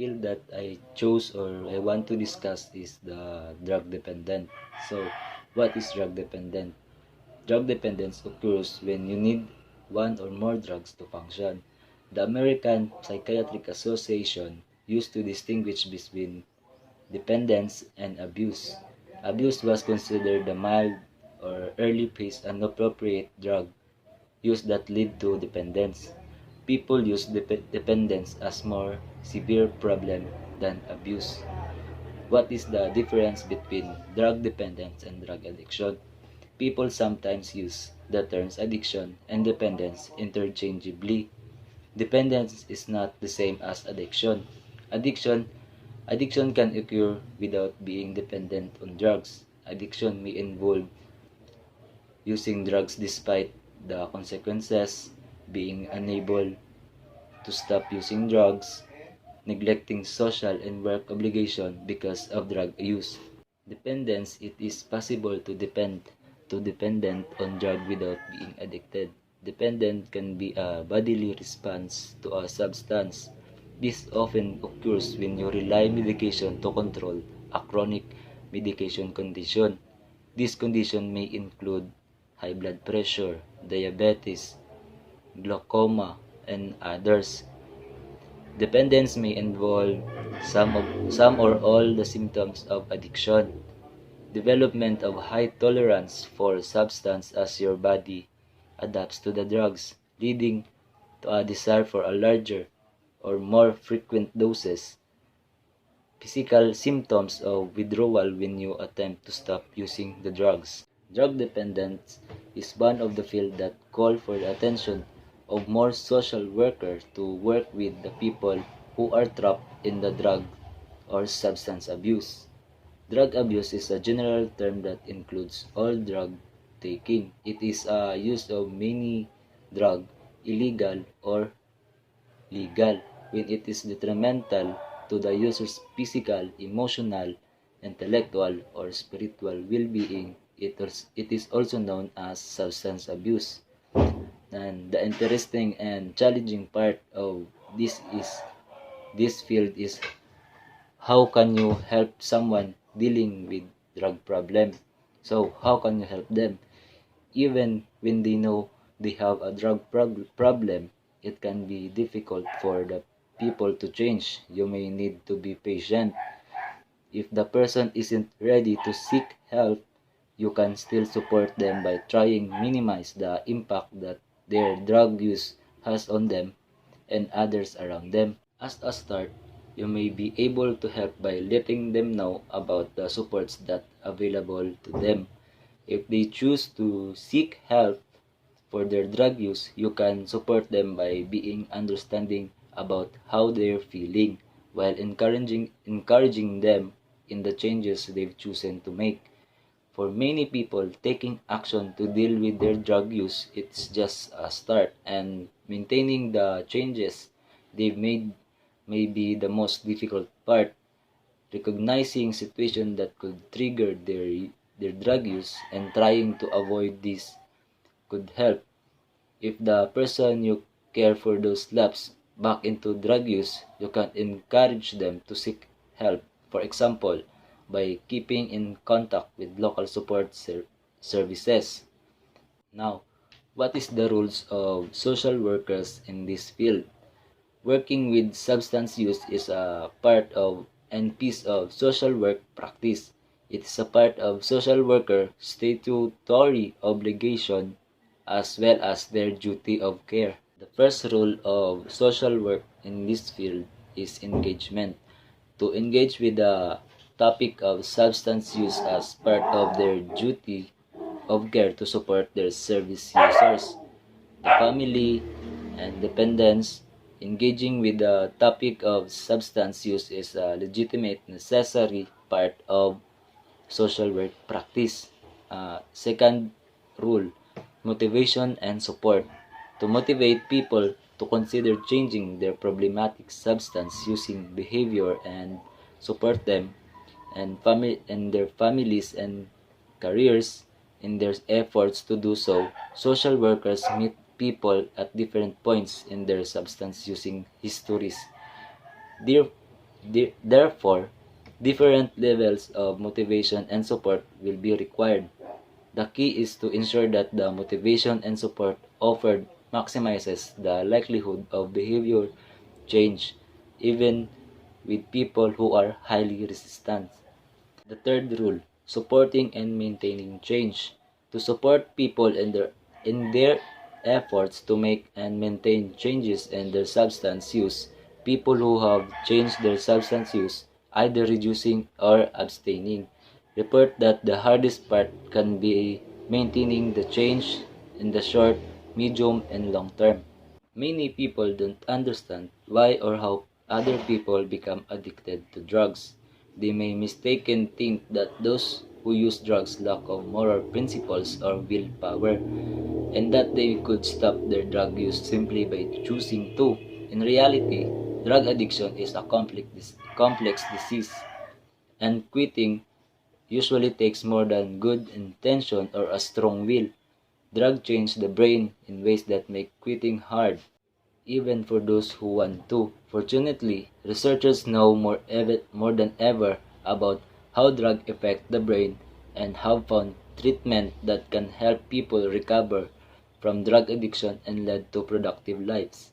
field that I chose or I want to discuss is the drug dependent. So, what is drug dependent? Drug dependence occurs when you need one or more drugs to function. The American Psychiatric Association used to distinguish between dependence and abuse. Abuse was considered a mild or early phase inappropriate drug use that lead to dependence. People use dependence as more severe problem than abuse. What is the difference between drug dependence and drug addiction? People sometimes use the terms addiction and dependence interchangeably. Dependence is not the same as addiction. Addiction Addiction can occur without being dependent on drugs. Addiction may involve using drugs despite the consequences, being unable to stop using drugs, neglecting social and work obligation because of drug use. Dependence, it is possible to dependent on drug without being addicted. Dependent can be a bodily response to a substance. This often occurs when you rely medication to control a chronic medication condition. This condition may include high blood pressure, diabetes, glaucoma, and others. Dependence may involve some or all the symptoms of addiction. Development of high tolerance for substance as your body adapts to the drugs, leading to a desire for a larger or more frequent doses. Physical symptoms of withdrawal when you attempt to stop using the drugs. Drug dependence is one of the fields that call for the attention of more social workers to work with the people who are trapped in the drug or substance abuse. Drug abuse is a general term that includes all drug taking. It is a use of many drugs, illegal or legal, when it is detrimental to the user's physical, emotional, intellectual, or spiritual well-being. It is also known as substance abuse. And the interesting and challenging part of this field is how can you help someone dealing with drug problem. So how can you help them? Even when they know they have a drug problem, it can be difficult for the people to change. You may need to be patient. If the person isn't ready to seek help, you can still support them by trying minimize the impact that their drug use has on them and others around them. As a start, you may be able to help by letting them know about the supports that are available to them. If they choose to seek help for their drug use, you can support them by being understanding about how they're feeling while encouraging them in the changes they've chosen to make. For many people, taking action to deal with their drug use, it's just a start, and maintaining the changes they've made may be the most difficult part. Recognizing situations that could trigger their drug use and trying to avoid this could help. If the person you care for those lapse back into drug use, you can encourage them to seek help. For example, by keeping in contact with local support services. Now, what is the roles of social workers in this field? Working with substance use is a part of and piece of social work practice. It is a part of social worker statutory obligation as well as their duty of care. The first rule of social work in this field is engagement. To engage with the topic of substance use as part of their duty of care to support their service users, the family, and dependents. Engaging with the topic of substance use is a legitimate, necessary part of social work practice. Second rule, motivation and support. To motivate people to consider changing their problematic substance using behavior and support them and their families and careers in their efforts to do so. Social workers meet people at different points in their substance using histories. There, Therefore, different levels of motivation and support will be required. The key is to ensure that the motivation and support offered maximizes the likelihood of behavior change, even with people who are highly resistant. The third rule, supporting and maintaining change. To support people in their efforts to make and maintain changes in their substance use, people who have changed their substance use, either reducing or abstaining, report that the hardest part can be maintaining the change in the short, medium, and long term. Many people don't understand why or how other people become addicted to drugs. They may mistaken think that those who use drugs lack of moral principles or willpower, and that they could stop their drug use simply by choosing to. In reality, drug addiction is a complex disease, and quitting usually takes more than good intention or a strong will. Drug change the brain in ways that make quitting hard, even for those who want to. Fortunately, researchers know more than ever about how drugs affect the brain and have found treatment that can help people recover from drug addiction and lead to productive lives.